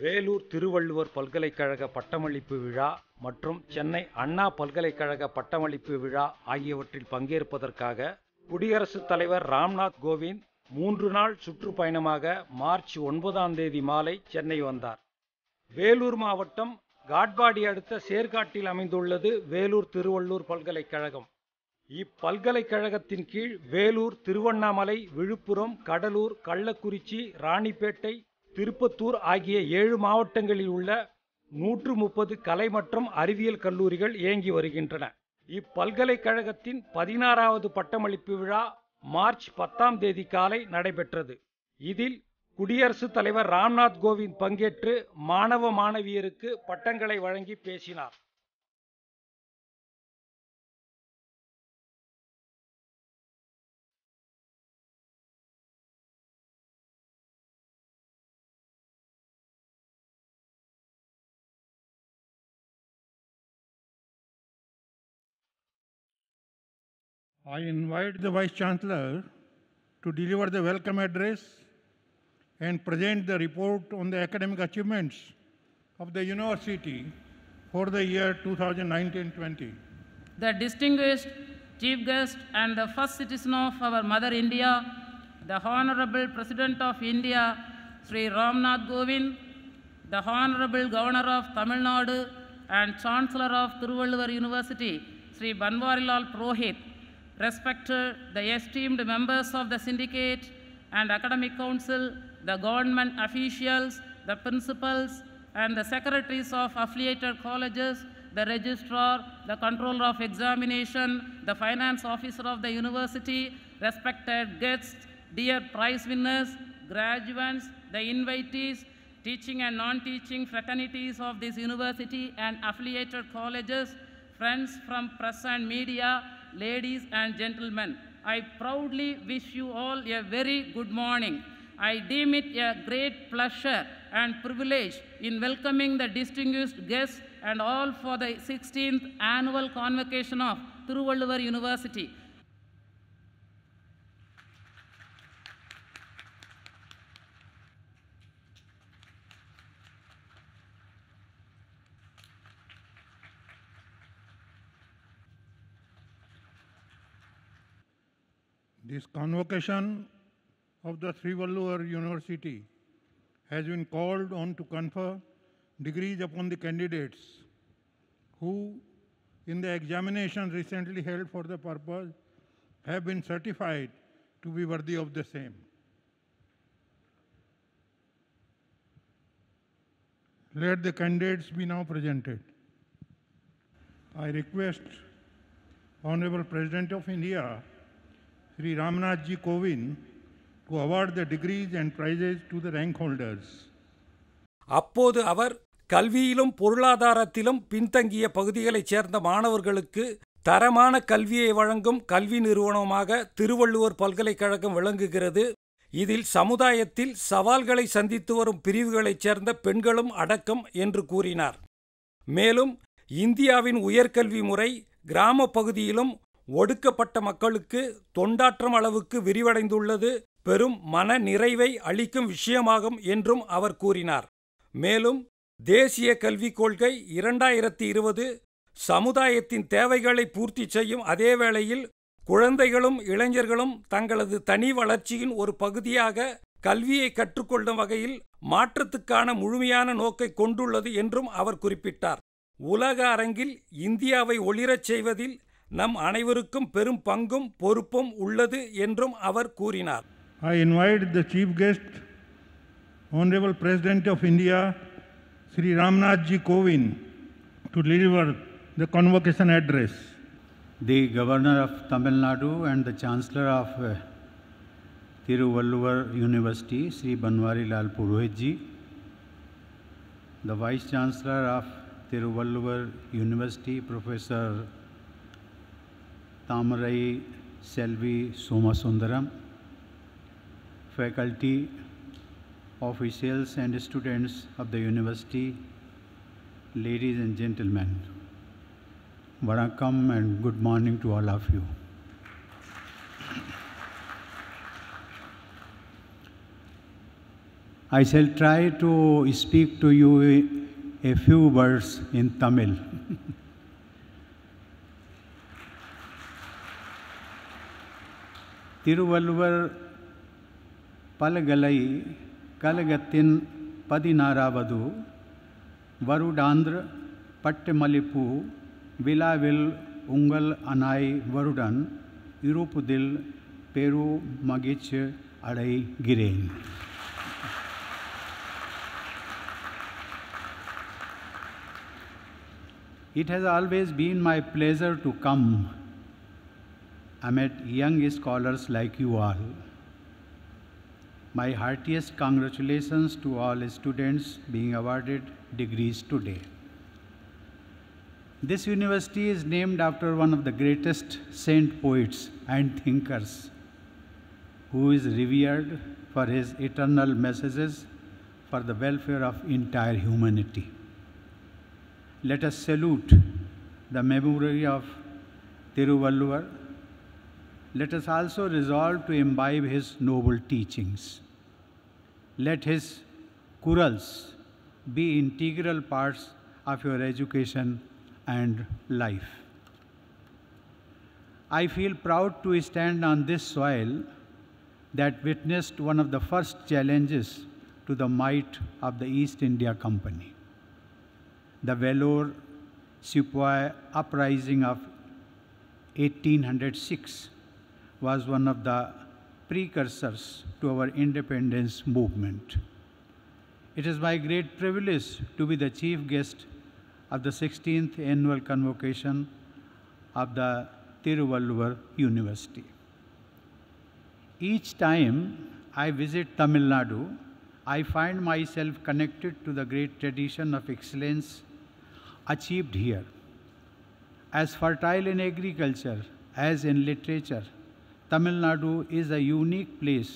வேலூர் திருவள்ளுவர் பல்கலைக்கழக பட்டமளிப்பு விழா மற்றும் சென்னை அண்ணா பல்கலைக்கழக பட்டமளிப்பு விழா ஆகியவற்றில் பங்கேற்பதற்காக குடியரசுத் தலைவர் ராம்நாத் கோவிந்த் 3 நாள் சுற்றுப்பயணமாக மார்ச் 9ஆம் தேதி மாலை சென்னை வந்தார். வேலூர் மாவட்டம் காட்பாடி அடுத்த சேர்காட்டில் அமைந்துள்ளது வேலூர் திருவள்ளுவர் பல்கலைக்கழகம். இப்பல்கலைக்கழகத்தின் கீழ் வேலூர், திருவண்ணாமலை, விழுப்புரம், கடலூர், கள்ளக்குறிச்சி, ராணிப்பேட்டை, திருப்பத்தூர் ஆகிய 7 மாவட்டங்களில் உள்ள 130 கலை மற்றும் அறிவியல் கல்லூரிகள் இயங்கி வருகின்றன. இப்பல்கலைக்கழகத்தின் 16வது பட்டமளிப்பு விழா மார்ச் 10ஆம் தேதி காலை நடைபெற்றது. இதில் குடியரசுத் தலைவர் ராம்நாத் கோவிந்த் பங்கேற்று மாணவ மாணவியருக்கு பட்டங்களை வழங்கி பேசினார். I invite the Vice Chancellor to deliver the welcome address and present the report on the academic achievements of the University for the year 2019-20. The distinguished Chief Guest and the first citizen of our Mother India, the Honorable President of India, Sri Ramnath Govind, the Honorable Governor of Tamil Nadu and Chancellor of Tiruvallur University, Sri Banwarilal Purohit, respected the esteemed members of the syndicate and academic council, the government officials, the principals and the secretaries of affiliated colleges, the registrar, the controller of examination, the finance officer of the university, respected guests, dear prize winners, graduates, the invitees, teaching and non-teaching fraternities of this university and affiliated colleges, friends from press and media, ladies and gentlemen, I proudly wish you all a very good morning. I deem it a great pleasure and privilege in welcoming the distinguished guests and all for the 16th annual convocation of Tiruvallur University. This convocation of the Tiruvallur University has been called on to confer degrees upon the candidates who, in the examination recently held for the purpose, have been certified to be worthy of the same. Let the candidates be now presented. I request Honorable President of India, Sri Ramnath Ji Kovind, to award the degrees and prizes to the rank holders. அப்போது அவர் கல்வியிலும் பொருளாதாரத்திலும் பின்தங்கிய பகுதிகளைச் சேர்ந்த மாணவர்களுக்கு தரமான கல்வியை வழங்கும் கல்வி நிறுவனமாக திருவள்ளுவர் பல்கலைக்கழகம் விளங்குகிறது. இதில் சமுதாயத்தில் சவால்களை சந்தித்து வரும் பிரிவுகளைச் சேர்ந்த பெண்களும் அடக்கம் என்று கூறினார். மேலும் இந்தியாவின் உயர்கல்வி முறை கிராம பகுதியிலும் ஒடுக்கப்பட்ட மக்களுக்கு தொண்டாற்றும் அளவுக்கு விரிவடைந்துள்ளது பெரும் மன நிறைவை அளிக்கும் விஷயமாகும் என்றும் அவர் கூறினார். மேலும் தேசிய கல்விக் கொள்கை 2020 சமுதாயத்தின் தேவைகளை பூர்த்தி செய்யும் அதே வேளையில் குழந்தைகளும் இளைஞர்களும் தங்களது தனி வளர்ச்சியின் ஒரு பகுதியாக கல்வியை கற்றுக்கொள்ளும் வகையில் மாற்றத்துக்கான முழுமையான நோக்கை கொண்டுள்ளது என்றும் அவர் குறிப்பிட்டார். உலக அரங்கில் இந்தியாவை ஒளிரச் செய்வதில் நம் அனைவருக்கும் பெரும் பங்கும் பொறுப்பும் உள்ளது என்றும் அவர் கூறினார். I invite the Chief Guest, Honorable President of India, Sri Ramnath Ji Kovind, to deliver the convocation address. The Governor of Tamil Nadu and the Chancellor of Tiruvallur University, Sri Banwarilal Purohit Ji, the Vice Chancellor of Tiruvallur University, Professor Tamarai Selvi Somasundaram, faculty, officials and students of the university, ladies and gentlemen, Vanakkam and good morning to all of you. I shall try to speak to you a few words in Tamil. Thiruvalluvar பலகலை கலகத்தின் 16வது வருடாந்திர பட்டமளிப்பு விழாவில் உங்கள் அனைவருடன் இருப்பதில் பெரும் மகிழ்ச்சி அடைகிறேன். It has always been my pleasure to come amid young scholars like you all. My heartiest congratulations to all students being awarded degrees today. This university is named after one of the greatest saint poets and thinkers, who is revered for his eternal messages for the welfare of entire humanity. Let us salute the memory of Thiruvalluvar. Let us also resolve to imbibe his noble teachings. Let his kurals be integral parts of your education and life. I feel proud to stand on this soil that witnessed one of the first challenges to the might of the East India Company. The Vellore Sepoy uprising of 1806 was one of the precursors to our independence movement. It is my great privilege to be the chief guest of the 16th annual convocation of the Thiruvalluvar University. Each time I visit Tamil Nadu, I find myself connected to the great tradition of excellence achieved here. As fertile in agriculture as in literature, Tamil Nadu is a unique place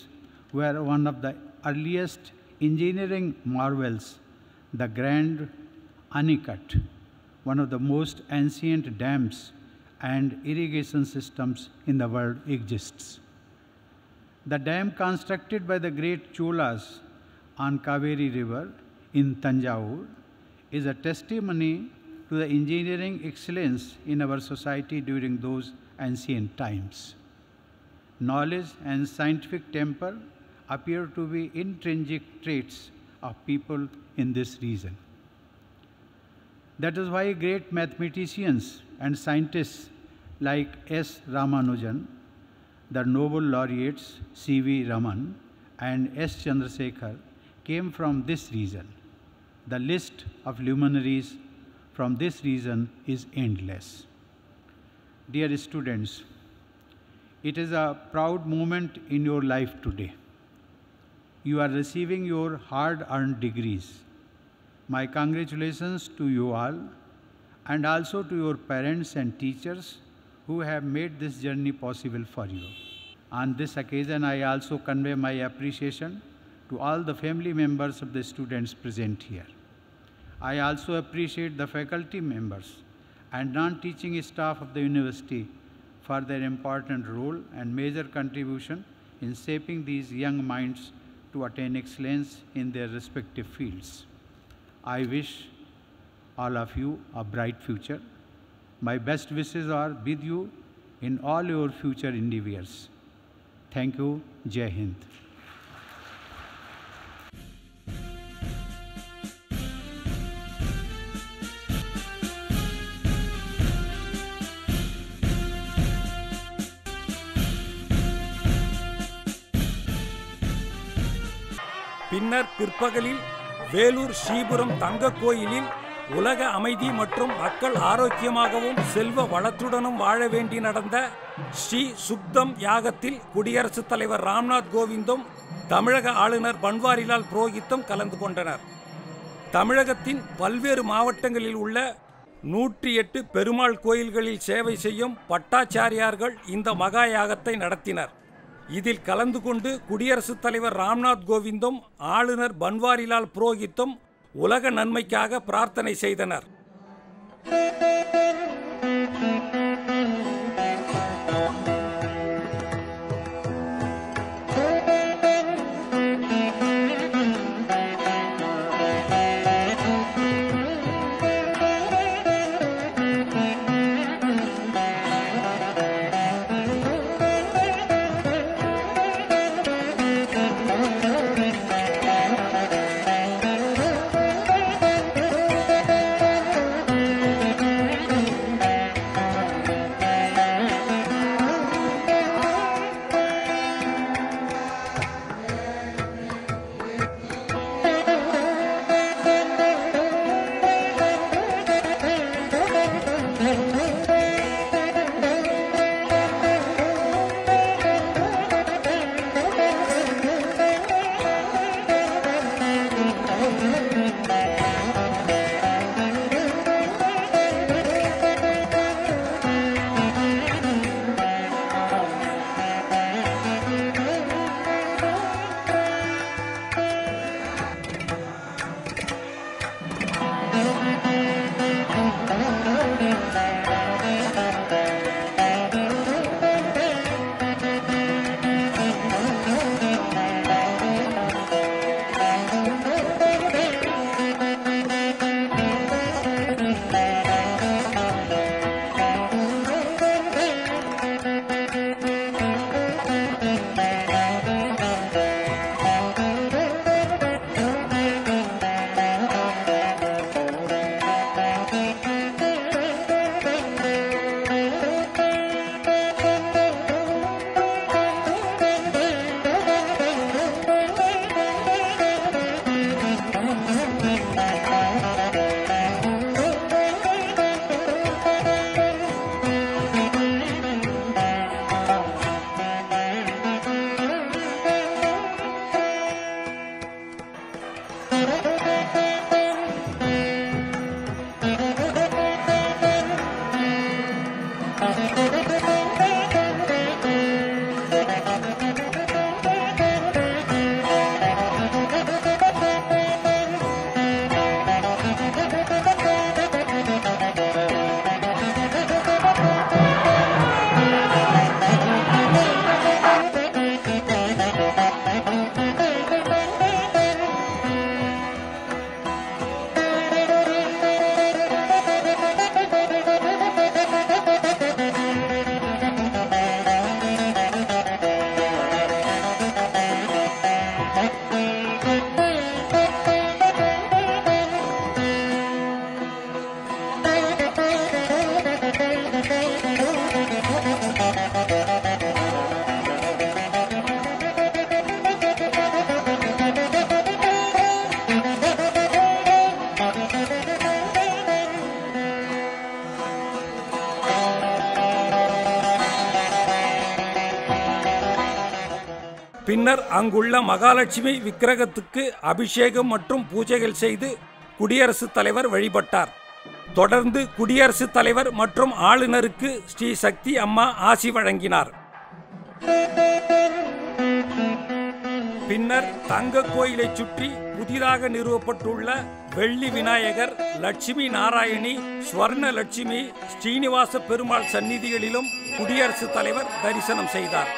where one of the earliest engineering marvels, the Grand Anicut, one of the most ancient dams and irrigation systems in the world, exists. The dam constructed by the great Cholas on Kaveri River in Tanjavur is a testimony to the engineering excellence in our society during those ancient times. Knowledge and scientific temper appear to be intrinsic traits of people in this region. That is why great mathematicians and scientists like S. Ramanujan, the Nobel laureates C.V. Raman and S. Chandrasekhar came from this region. The list of luminaries from this region is endless. Dear students, it is a proud moment in your life today. You are receiving your hard-earned degrees. My congratulations to you all, and also to your parents and teachers who have made this journey possible for you. On this occasion, I also convey my appreciation to all the family members of the students present here. I also appreciate the faculty members and non-teaching staff of the university for their important role and major contribution in shaping these young minds to attain excellence in their respective fields. I wish all of you a bright future. My best wishes are with you in all your future endeavors. Thank you. Jai Hind. பின்னர் பிற்பகலில் வேலூர் ஸ்ரீபுரம் தங்க கோயிலில் உலக அமைதி மற்றும் மக்கள் ஆரோக்கியமாகவும் செல்வ வளத்துடனும் வாழ வேண்டி நடந்த ஸ்ரீ சுக்தம் யாகத்தில் குடியரசுத் தலைவர் ராம்நாத் கோவிந்தும் தமிழக ஆளுநர் பன்வாரிலால் புரோஹித்தும் கலந்து கொண்டனர். தமிழகத்தின் பல்வேறு மாவட்டங்களில் உள்ள 108 பெருமாள் கோயில்களில் சேவை செய்யும் பட்டாச்சாரியார்கள் இந்த மகா யாகத்தை நடத்தினர். இதில் கலந்து கொண்டு குடியரசுத் தலைவர் ராம்நாத் கோவிந்தும் ஆளுநர் பன்வாரிலால் புரோஹித்தும் உலக நன்மைக்காக பிரார்த்தனை செய்தனர். பின்னர் அங்குள்ள மகாலட்சுமி விக்கிரகத்துக்கு அபிஷேகம் மற்றும் பூஜைகள் செய்து குடியரசுத் தலைவர் வழிபட்டார். தொடர்ந்து குடியரசுத் தலைவர் மற்றும் ஆளுநருக்கு ஸ்ரீ சக்தி அம்மா ஆசி வழங்கினார். பின்னர் தங்க கோயிலை சுற்றி புதிதாக நிறுவப்பட்டுள்ள வெள்ளி விநாயகர், லட்சுமி நாராயணி, ஸ்வர்ண லட்சுமி, ஸ்ரீனிவாச பெருமாள் சந்நிதிகளிலும் குடியரசுத் தலைவர் தரிசனம் செய்தார்.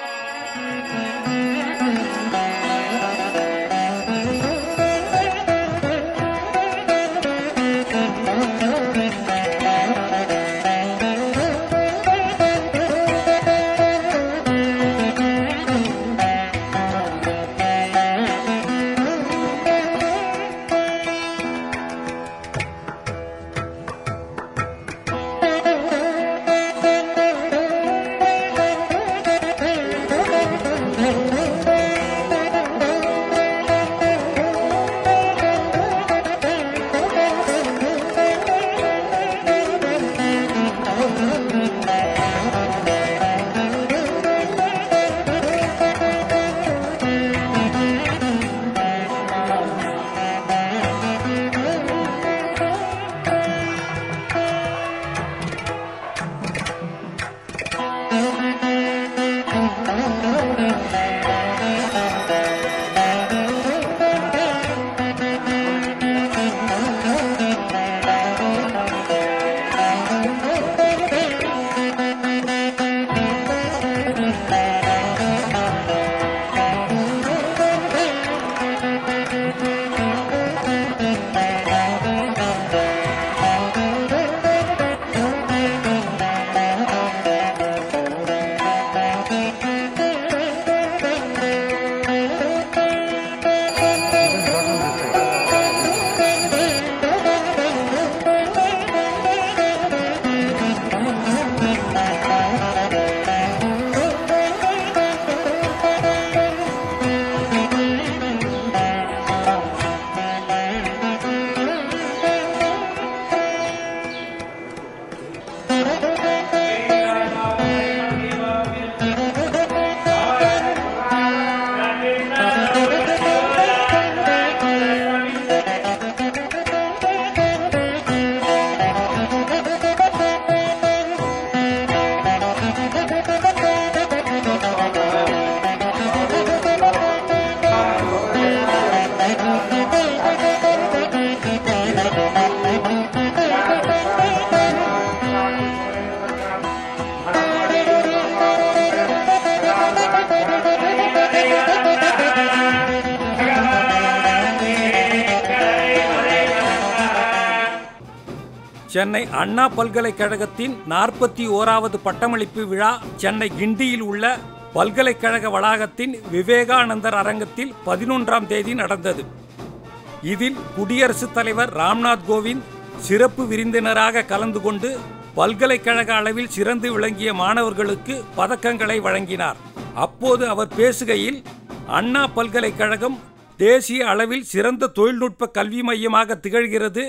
சென்னை அண்ணா பல்கலைக்கழகத்தின் 41வது பட்டமளிப்பு விழா சென்னை கிண்டியில் உள்ள பல்கலைக்கழக வளாகத்தின் விவேகானந்தர் அரங்கத்தில் 11ஆம் தேதி நடந்தது. இதில் குடியரசுத் தலைவர் ராம்நாத் கோவிந்த் சிறப்பு விருந்தினராக கலந்து கொண்டு பல்கலைக்கழக அளவில் சிறந்து விளங்கிய மாணவர்களுக்கு பதக்கங்களை வழங்கினார். அப்போது அவர் பேசுகையில், அண்ணா பல்கலைக்கழகம் தேசிய அளவில் சிறந்த தொழில்நுட்ப கல்வி மையமாக திகழ்கிறது.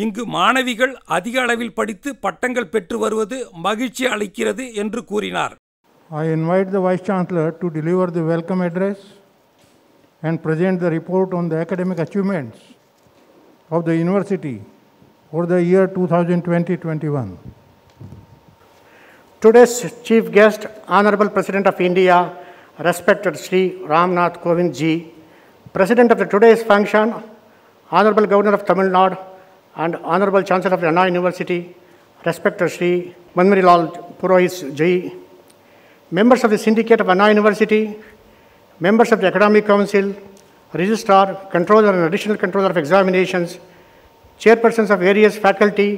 இங்கு மாணவிகள் அதிக அளவில் படித்து பட்டங்கள் பெற்று வருவது மகிழ்ச்சி அளிக்கிறது என்று கூறினார். I invite the Vice Chancellor to deliver the welcome address and present the report on the academic achievements of the university for the year 2020-21. Today's chief guest, Honorable President of India, respected Sri Ramnath Kovind ji, President of the today's function, Honorable Governor of Tamil Nadu, and Honorable Chancellor of the Anna University, respected Sri Manmarilal Purohit ji, members of the Syndicate of Anna University, members of the Academic Council, Registrar, Controller and Additional Controller of Examinations, chairpersons of various faculty,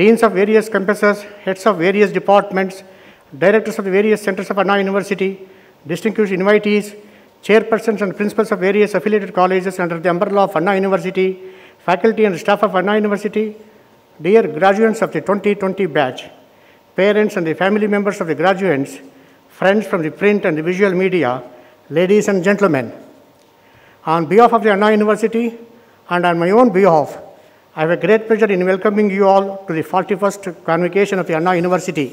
deans of various campuses, heads of various departments, directors of the various centers of Anna University, distinguished invitees, chairpersons and principals of various affiliated colleges under the umbrella of Anna University, faculty and staff of Anna University, dear graduates of the 2020 batch, parents and the family members of the graduates, friends from the print and the visual media, ladies and gentlemen. On behalf of the Anna University and on my own behalf, I have a great pleasure in welcoming you all to the 41st convocation of the Anna University.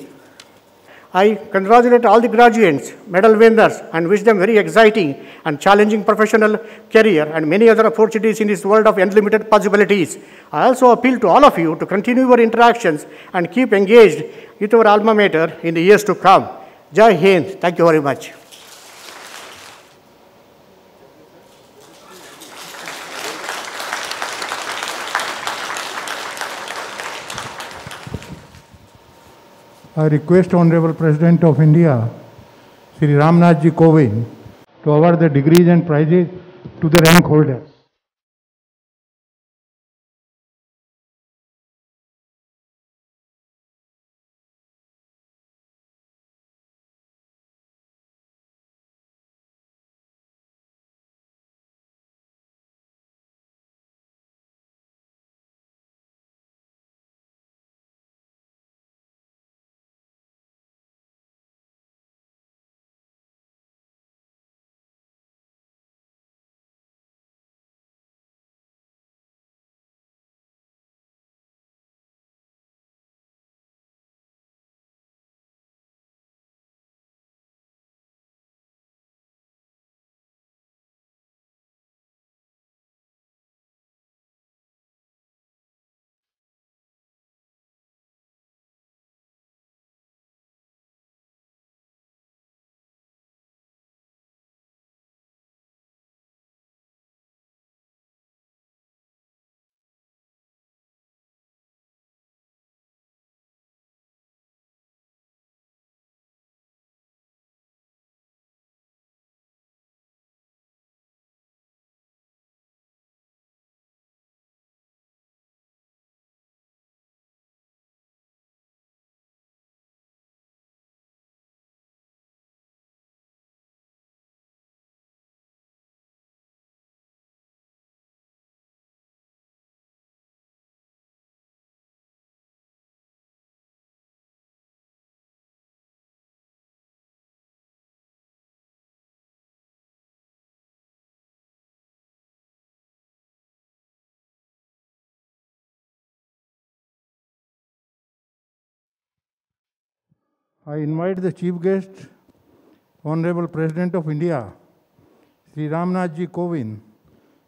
I congratulate all the graduates, medal winners, and wish them very exciting and challenging professional career and many other opportunities in this world of unlimited possibilities. I also appeal to all of you to continue your interactions and keep engaged with our alma mater in the years to come. Jai Hind. Thank you very much. I request Honorable President of India, Sri Ramnath Ji Kovind, to award the degrees and prizes to the rank holders. I invite the Chief Guest, Honorable President of India, Sri Ramnath Ji Kovind,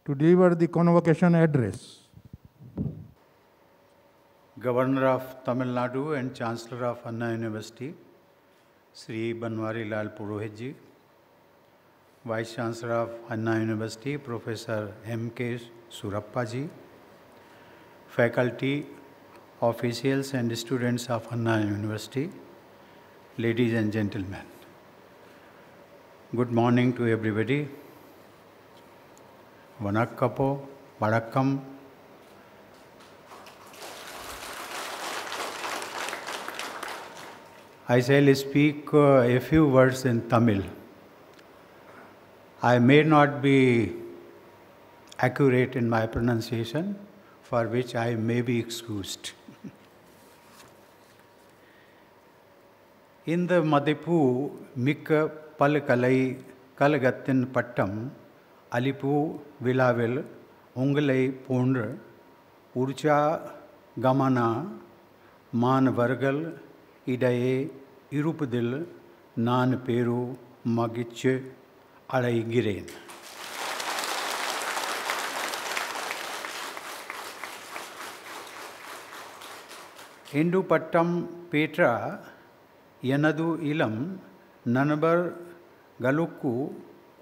to deliver the convocation address. Governor of Tamil Nadu and Chancellor of Anna University, Sri Banwari Lal Purohit Ji, Vice Chancellor of Anna University, Professor M.K. Surappa Ji, faculty, officials and students of Anna University, ladies and gentlemen. Good morning to everybody. Vanakkapo, Vanakkam. I shall speak a few words in Tamil. I may not be accurate in my pronunciation, for which I may be excused. In the Madipu Mikka Palkalai Kalagatin Pattam, Alipu Vilavil, Ungalai Pondra, Urcha Gamana, Man Vargal, Idae, Irupadil, Nan Peru, Magiche, Alai Giren. Indu Pattam Petra, Yanadu Ilam, Nanabar Galuku,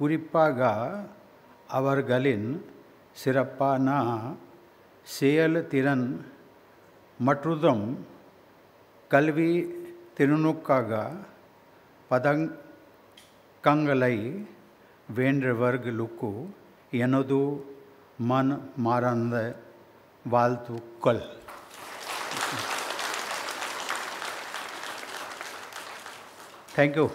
Kuripaga, Avar Galin, Sirappa Na, Seyal Tiran, Matrudam, Kalvi Tirunukaga, Padang Kangalai, Vendravarg Luku, Yanadu Man Maranda, Valtu Kal. Thank you.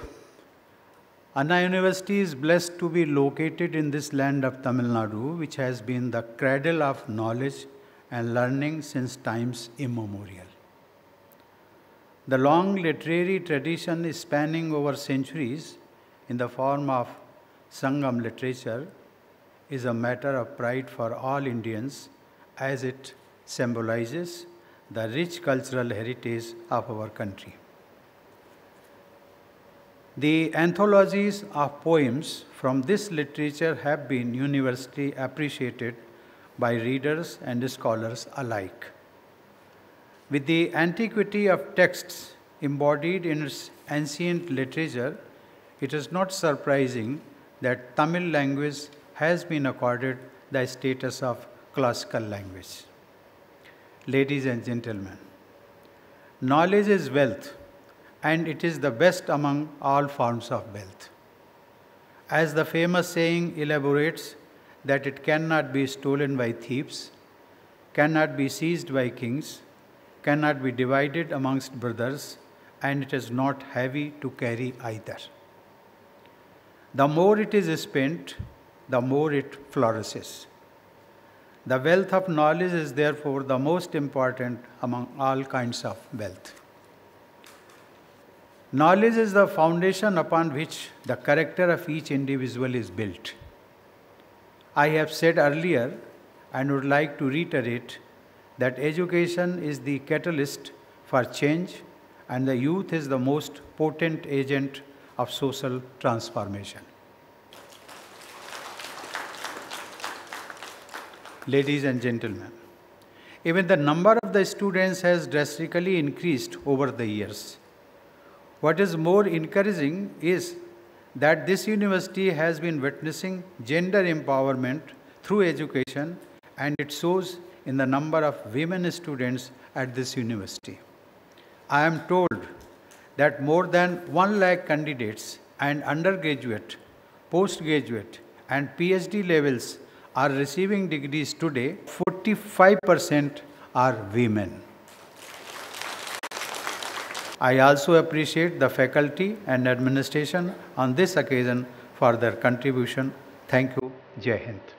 Anna University is blessed to be located in this land of Tamil Nadu, which has been the cradle of knowledge and learning since times immemorial. The long literary tradition spanning over centuries in the form of Sangam literature is a matter of pride for all Indians, as it symbolizes the rich cultural heritage of our country. The anthologies of poems from this literature have been universally appreciated by readers and scholars alike. With the antiquity of texts embodied in its ancient literature, it is not surprising that Tamil language has been accorded the status of classical language. Ladies and gentlemen, knowledge is wealth, and it is the best among all forms of wealth. As the famous saying elaborates, that it cannot be stolen by thieves, cannot be seized by kings, cannot be divided amongst brothers, and it is not heavy to carry either. The more it is spent, the more it flourishes. The wealth of knowledge is therefore the most important among all kinds of wealth. Knowledge is the foundation upon which the character of each individual is built. I have said earlier and would like to reiterate that education is the catalyst for change and the youth is the most potent agent of social transformation. Ladies and gentlemen, even the number of the students has drastically increased over the years. What is more encouraging is that this university has been witnessing gender empowerment through education, and it shows in the number of women students at this university. I am told that more than 1 lakh candidates and undergraduate, postgraduate, and PhD levels are receiving degrees today. 45% are women. I also appreciate the faculty and administration on this occasion for their contribution. Thank you. Jai Hind.